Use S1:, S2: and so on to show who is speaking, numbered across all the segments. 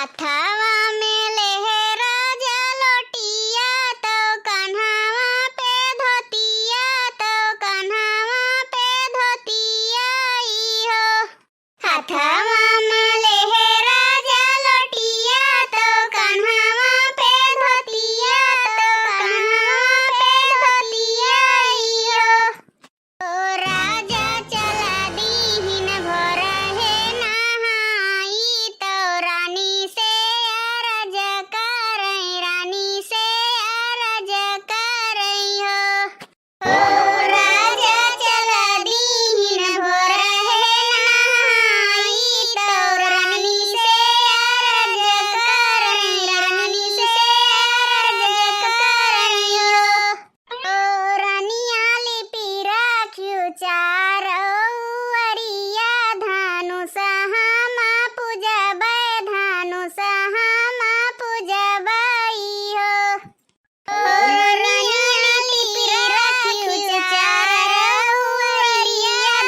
S1: हाथवा में लेहरा जलोटिया तो कन्हवा पे धोतिया तो कन्हवा पे धोतिया इहो। हाथवा में लेहरा जलोटिया तो कन्हवा पे धोतिया तो कन्हवा पे धोतिया इहो। ओ राजा चला दीहिन भोर है नहाई तो रानी से अरज करई रानी से अरज करई हो। ओ राजा चला दीहिन भोर है नहाई तो रानी से अरज करई रानी से अरज करई हो। ओ रानिया लिपि राख्यु चारौअरिया धनुष हमा पूजबै धनुष हमा पूजबै हो। ओ रानिया लिपि राख्यु चारौअरिया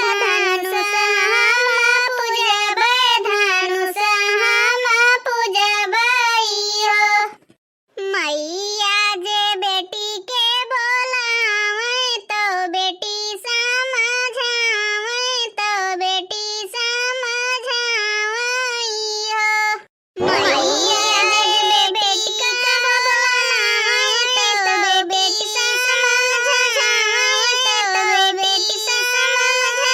S1: धनुष हमा पूजबै धनुष हमा पूजबै हो। मैया जे बेटी के बोलावे तो बेटी समझावे तो बेटी समझावे हो। मैया जे बेटी के बोलावे तो बेटी समझावे तो बेटी समझावे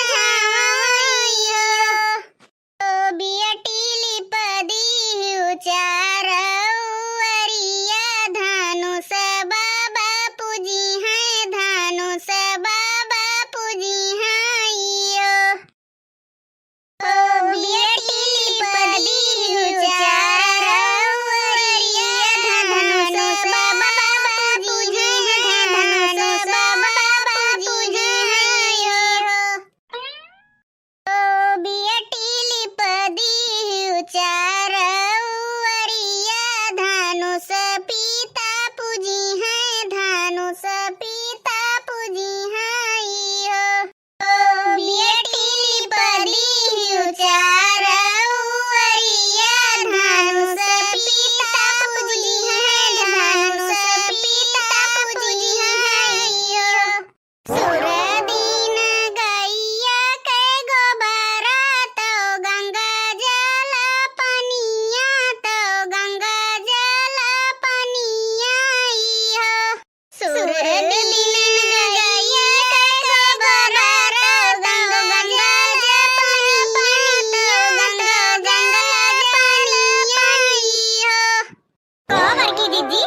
S1: हो। ओ बेटी लिपदी चारौअरिया धनुष बाबा पूजी है धनुष बाबा पूजी है इहो। ओ बेटी लिपदी चारौअरिया धनुष बाबा पूजी है धनुष बाबा पूजी है इहो। ओ बेटी लिपदी चारौअरिया धनुष पिता पूजी है धनुष पिता पूजी है इहो। ओ बेटी लिपदी चारौअरिया धनुष पिता पूजी है धनुष पिता पूजी है इहो। सुरदीन गैया के गोबरा तो गंगा जल पनिया तो गंगा जल पनिया इहो। सुरदीन गैया के गोबरा तो गंगा जल पनिया तो गंगा जल पनिया इहो। ओ बड़की दीदी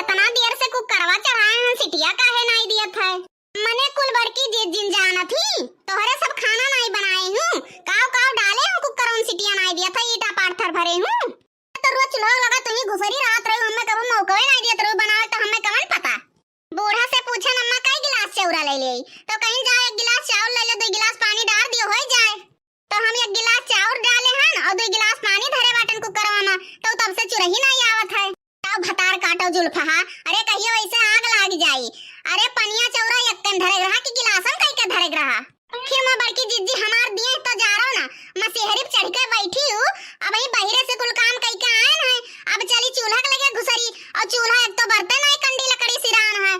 S1: इतना देर से कुकरवा चढ़ाए हैं सिटिया काहे नहीं दियत है। मने कुल बड़की जिन जाना थी तोहरे सब खाना नहीं बनाए हूँ काव काव डाले हूँ कुकर में सिटिया नहीं दिया था ईटा पाथर भरे हूँ। तो रोज चूल्हा लगा तुम्ही घुसरी रात रही हमें कब मौका ही नहीं दिया तो बनावे तो हमें कवन पता। बूढ़ा से पूछे अम्मा कई गिलास चौरा ले ले तो कहीं जाए एक गिलास चावल ले ले 2 गिलास पानी डाल दियो हो जाए। तो हम 1 गिलास चावल डाले हैं और 2 गिलास पानी धरे बाटन कुकरवा में तो तब से चुरही नहीं आवत है। ताव भतार काटो जुल्फा अरे कहियो ऐसे आग लाग जाई। अरे पनिया चौरा यक्कन धरे रहा कि गिलासन कई के धरे रहा। फिर मैं बड़की जिज्जी हमार दिए तो जा रहा ना मैं सेहरी चढ़ के बैठी हूँ अब ही बहिरे से कुल काम कई के आए हैं। अब चली चूल्हा के लगे घुसरी और चूल्हा एक तो बर्तन नहीं कंडी लकड़ी सिरान है।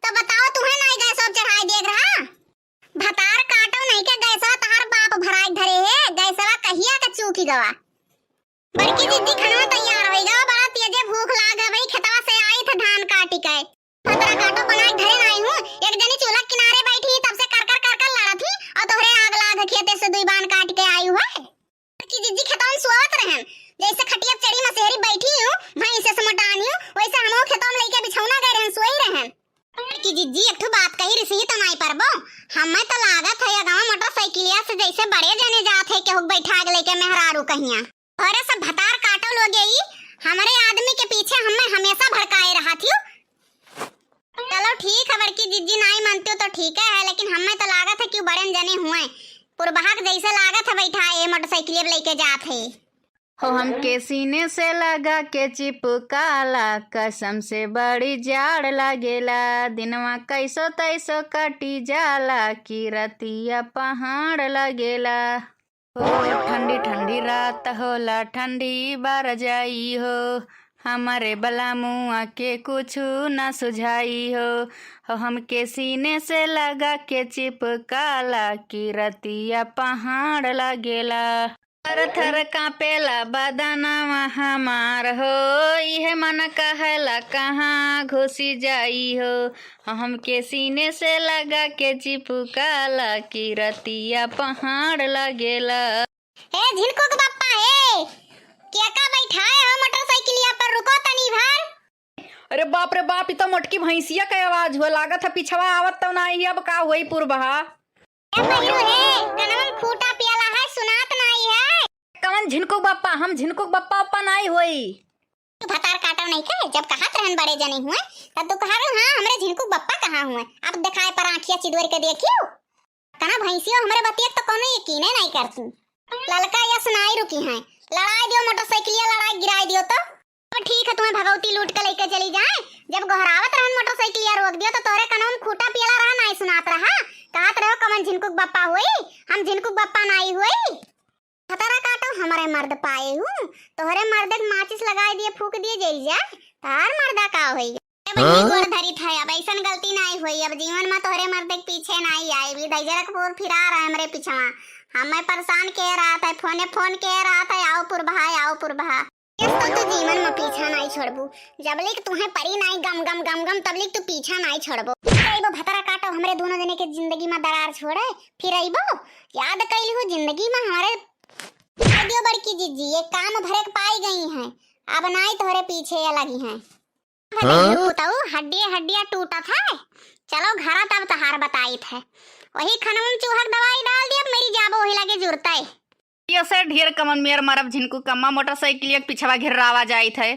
S1: तो बताओ तुम्हें नहीं गैस सब चढ़ाई देख रहा। भतार काटो नहीं के गैसवा तहार बाप भराई धरे है गैसवा कहिया के चूकी गवा। बड़की दीदी खाना तैयार हो गया बड़ा तेजे भूख लाग गई खेतवा से आई थे धान काटी के फतरा काटो बनाई धरे नहीं हूँ। एक जनी चूल्हा किनारे बैठी तब से कर लड़ा थी और तोहरे आग लाग खेते से 2 बान काट के आई हुआ है। बड़की दीदी खेतवा में सोवत रहन जैसे खटिया चढ़ी मसेहरी बैठी हूँ भैंस से समटानी हूँ वैसे हमो खेतवा में लेके बिछौना गए रहन सोई रहन। बड़की दीदी एक ठो बात कही रिसी तो नहीं परबो हमें तो लागत है गांव मोटरसाइकिलिया से जैसे बड़े जने जात है के हुक बैठा के लेके मेहरारू कहिया। अरे सब भतार काटो लोग गई हमारे आदमी के पीछे हमें हमेशा भड़काए रहा थी। चलो ठीक है बड़की दीदी नहीं मानते हो तो ठीक है लेकिन हमें तो लागत है क्यों बड़े जने हुए पुरबहाक जैसे लागत है बैठाए मोटरसाइकिल लेके जात है।
S2: हो हमके सीने से लगा के चिपकाला कसम से बड़ी जाड़ लागेला दिनवा कैसो तैसो कटी जाला की रतिया पहाड़ लगेला। हो ठंडी ठंडी रात होला ठंडी बार जाई हो, हमारे बला मुआ के कुछ न सुझाई हो हमके सीने से लगा के चिपकाला कि रतिया पहाड़ लगेला। थर थर कापेला बदनवा हमार हो, यह मन कहला कहाँ घुसी जाई हो हमके सीने से लगा के चिपकाला कि रतिया पहाड़ लगेला।
S1: ए झिनकुक बाप्पा ए, क्या का बैठाए हो मोटरसाइकिलिया पर, रुको तनी भर।
S2: अरे बाप रे बाप, तो मोटकी भैंसिया का आवाज हुआ, लागत है पिछवा आवत तो नहीं, अब का हुई पुरबहा।
S1: ए बहिरो हे, कनवन खूटा पियाला है, सुनात नहीं है।
S2: कवन झिनकुक बप्पा, हम झिनकुक बप्पा अपा नहीं होई।
S1: तू भतार काटो नहीं के, जब कहत रहन बड़े जने हुए तब तू कहा हां हमरे झिनकुक बप्पा कहां हुए, अब दिखाए पर आंखिया चिदवर के देखियो। कना भैंसियो हमरे बतिया तो कोनो यकीन नहीं करती। ललका या सुनाई रुकी हैं, लड़ाई दियो मोटरसाइकिलिया, लड़ाई गिराई दियो तो ठीक है, तुम्हें भगवती लूट के लेके चली जाए। जब गोहरावत रहन मोटरसाइकिलिया रोक दियो तो तोरे कनम खूटा पियला रहा नहीं सुनात रहा, कहत रहो कमन झिनकुक बप्पा हुई, हम झिनकुक बप्पा नहीं हुई। खतरा काटो हमारे मर्द पाए हूँ, तोहरे मर्द के माचिस लगाई दिए फूक दिए जल जाए, तार मर्दा का होई गोर धरी था। अब ऐसन गलती नहीं हुई, अब जीवन में तोहरे मर्द के पीछे नहीं आई भी धैजरकपुर फिरा रहा है हमरे पीछवा, हमें परेशान कह रहा था, फोन कह रहा था आओ पुरभा आओ पुरभा। तो जीवन में पीछा नहीं छोड़बू, जबले कि तुम्हें परी नहीं गम गम गम गम तबले तू पीछा नहीं छोड़बो। आइबो भतरा काटो हमरे दोनों जने के जिंदगी में दरार छोड़े, फिर आइबो याद कैली हो जिंदगी में हमारे दियो बड़की जीजी ये काम भरे के पाई गई हैं, अब नहीं तोहरे पीछे या लगी हैं। पुताऊ हड्डियां टूटा था, चलो घरा तब तहार बताई थे, वही खनवन चूहक दवाई डाल दिया, मेरी जाबो वही लगे जुरता है।
S2: ये से ढेर कमन मेर मरब झिनकू कम्मा मोटरसाइकिल एक पिछवा घिर्रावा जाइत है,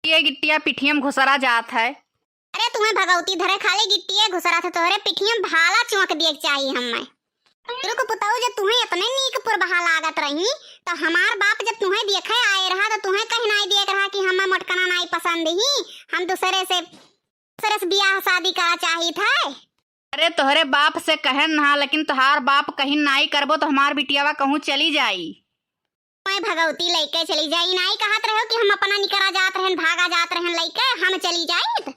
S2: ये गिट्टिया पिठियम घुसरा जात है।
S1: अरे तुम्हें भगवती धरे खाली गिट्टिया घुसरा था, तोहरे पिठियम भाला चौंक दिए चाहिए हमें। रुक पुताऊ जब तुम्हें इतने नीक पुरबहा लागत रही तो हमार बाप जब तुम्हें देखे आए रहा तो तुम्हें कहीं नहीं देख रहा कि हमें मोटकना नहीं पसंद ही, हम दूसरे से ब्याह शादी करा चाहिए था।
S2: अरे तोहरे बाप से कहन ना, लेकिन तोहार बाप कहीं नहीं करबो तो हमार बिटियावा कहूँ चली जाई।
S1: मैं भगवती लेके चली जाई, नहीं कहत रहो कि हम अपना निकरा जात रहन भागा जात रहन लेके हम चली जाई।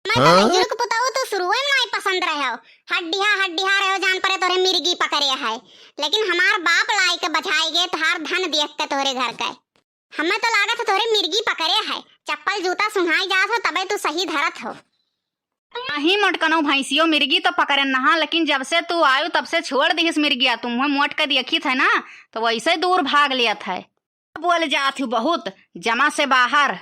S1: मैं तो जुर्क पुताऊ तो शुरू में नहीं पसंद रहे हो, हड्डिया रहो जान परे तोरे मिर्गी पकड़े है, लेकिन हमार बाप लाई के बचाई गए तोहार धन देख के तोरे घर के, हमें तो लागत तोरे मिर्गी पकड़े है, चप्पल जूता सुनाई जात हो तबे तू सही धरत हो।
S2: नहीं मोटकनो भैंसियो मिर्गी तो पकड़े नहा, लेकिन जब से तू आयो तब से छोड़ दिस मिर्गिया, तुम्हें मोट के देखी थे ना तो वैसे दूर भाग लिया था। बोल जात हूँ बहुत जमा से बाहर।